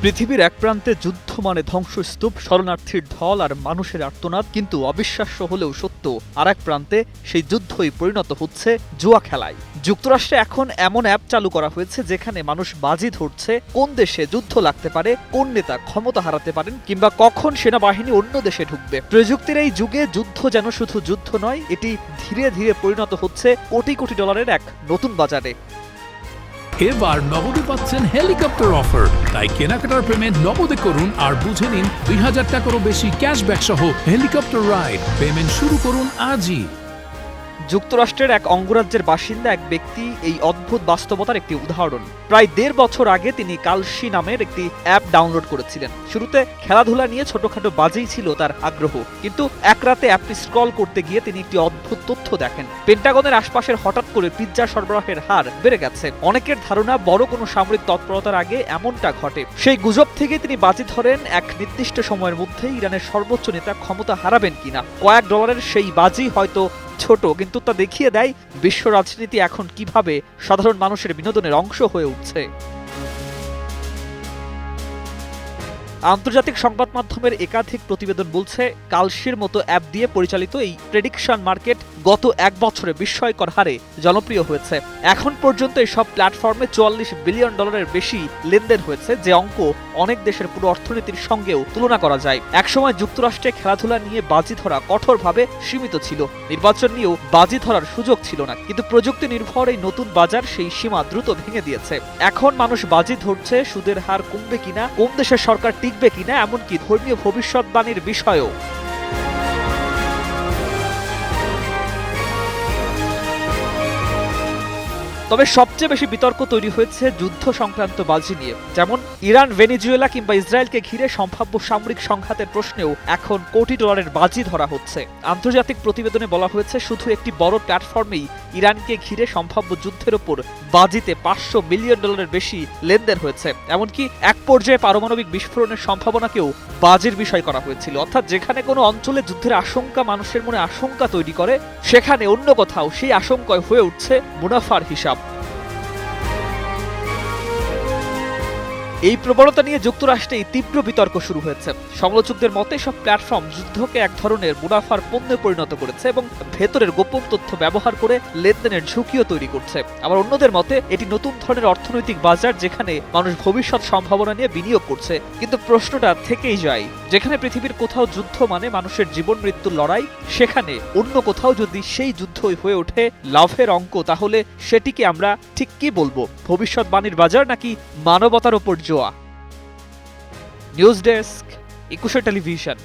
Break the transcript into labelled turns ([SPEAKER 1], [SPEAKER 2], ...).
[SPEAKER 1] পৃথিবীর এক প্রান্তে যুদ্ধ মানে ধ্বংসস্তূপ, শরণার্থীর ঢল আর মানুষের আর্তনাদ, কিন্তু অবিশ্বাস্য হলেও সত্য আর এক প্রান্তে সেই যুদ্ধই পরিণত হচ্ছে জুয়া খেলায়। যুক্তরাষ্ট্রে এখন এমন অ্যাপ চালু করা হয়েছে যেখানে মানুষ বাজি ধরছে কোন দেশে যুদ্ধ লাগতে পারে, কোন নেতা ক্ষমতা হারাতে পারেন, কিংবা কখন সেনাবাহিনী অন্য দেশে ঢুকবে। প্রযুক্তির এই যুগে যুদ্ধ যেন শুধু যুদ্ধ নয়, এটি ধীরে ধীরে পরিণত হচ্ছে কোটি কোটি ডলারের এক নতুন বাজারে।
[SPEAKER 2] এবার নগদে পাচ্ছেন হেলিকপ্টার অফার, তাই কেনাকাটার পেমেন্ট নগদে করুন আর বুঝে নিন ২০০০ টাকারও বেশি ক্যাশব্যাক সহ হেলিকপ্টার রাইড। পেমেন্ট শুরু করুন আজই।
[SPEAKER 1] যুক্তরাষ্ট্রের এক অঙ্গরাজ্যের বাসিন্দা এক ব্যক্তি এই অদ্ভুত বাস্তবতার একটি উদাহরণ। প্রায় ১.৫ বছর আগে তিনি কালশি নামের একটি অ্যাপ ডাউনলোড করেছিলেন। শুরুতে খেলাধুলা নিয়ে ছোটখাটো বাজেই ছিল তার আগ্রহ, কিন্তু এক রাতে অ্যাপটি স্ক্রল করতে গিয়ে তিনি একটি অদ্ভুত তথ্য দেখেন। পেন্টাগনের আশপাশের হঠাৎ করে পিৎজা সরবরাহের হার বেড়ে গেছে। অনেকের ধারণা বড় কোনো সামরিক তৎপরতার আগে এমনটা ঘটে। সেই গুজব থেকে তিনি বাজি ধরেন এক নির্দিষ্ট সময়ের মধ্যে ইরানের সর্বোচ্চ নেতা ক্ষমতা হারাবেন কিনা। কয়েক ডলারের সেই বাজি হয়তো ছোট, কিন্তু তা দেখিয়ে দেয় বিশ্ব রাজনীতি এখন কিভাবে সাধারণ মানুষের বিনোদনের অংশ হয়ে উঠছে। আন্তর্জাতিক সংবাদ মাধ্যমের একাধিক প্রতিবেদন বলছে, কালশির মতো অ্যাপ দিয়ে পরিচালিত এই প্রেডিকশন মার্কেট গত ১ বছরে বিস্ময়কর হারে জনপ্রিয় হয়েছে। এখন পর্যন্ত এসব প্ল্যাটফর্মে $৪৪ বিলিয়ন বেশি লেনদেন হয়েছে, যে অঙ্ক অনেক দেশের পুরো অর্থনীতির সঙ্গেও তুলনা করা যায়। একসময় যুক্তরাষ্ট্রে খেলাধুলা নিয়ে বাজি ধরা কঠোরভাবে সীমিত ছিল, নির্বাচন নিয়েও বাজি ধরার সুযোগ ছিল না, কিন্তু প্রযুক্তি নির্ভর এই নতুন বাজার সেই সীমা দ্রুত ভেঙে দিয়েছে। এখন মানুষ বাজি ধরছে সুদের হার কমবে কিনা, কোন দেশের সরকার টিকবে কিনা, এমনকি ধর্মীয় ভবিষ্যৎবাণীর বিষয়েও। তবে সবচেয়ে বেশি বিতর্ক তৈরি হয়েছে যুদ্ধ সংক্রান্ত বাজি নিয়ে। যেমন ইরান, ভেনেজুয়েলা কিংবা ইসরায়েলকে ঘিরে সম্ভাব্য সামরিক সংঘাতের প্রশ্নেও এখন কোটি ডলারের বাজি ধরা হচ্ছে। আন্তর্জাতিক প্রতিবেদনে বলা হয়েছে, শুধু একটি বড় প্ল্যাটফর্মেই ইরানকে ঘিরে সম্ভাব্য যুদ্ধের ওপর বাজিতে $৫০০ মিলিয়ন বেশি লেনদেন হয়েছে। এমনকি এক পর্যায়ে পারমাণবিক বিস্ফোরণের সম্ভাবনাকেও বাজির বিষয় করা হয়েছিল। অর্থাৎ যেখানে কোনো অঞ্চলে যুদ্ধের আশঙ্কা মানুষের মনে আশঙ্কা তৈরি করে, সেখানে অন্য কোথাও সেই আশঙ্কায় হয়ে উঠছে মুনাফার হিসাব। এই প্রবণতা নিয়ে যুক্তরাষ্ট্রেই তীব্র বিতর্ক শুরু হয়েছে। সমালোচকদের মতে সব প্ল্যাটফর্ম যুদ্ধকে এক ধরনের মুনাফার পণ্যে পরিণত করেছে এবং ভেতরের গোপন তথ্য ব্যবহার করে লেনদেনের ঝুঁকিও তৈরি করছে। আবার অন্যদের মতে এটি নতুন ধরনের অর্থনৈতিক বাজার, যেখানে মানুষ ভবিষ্যৎ সম্ভাবনা নিয়ে বিনিয়োগ করছে। কিন্তু প্রশ্নটা থেকেই যায়, যেখানে পৃথিবীর কোথাও যুদ্ধ মানে মানুষের জীবন মৃত্যুর লড়াই, সেখানে অন্য কোথাও যদি সেই যুদ্ধই হয়ে ওঠে লাভের অঙ্ক, তাহলে সেটিকে আমরা ঠিক কি বলবো? ভবিষ্যৎবাণীর বাজার নাকি মানবতার ওপর জোয়া? News desk, ২১ television.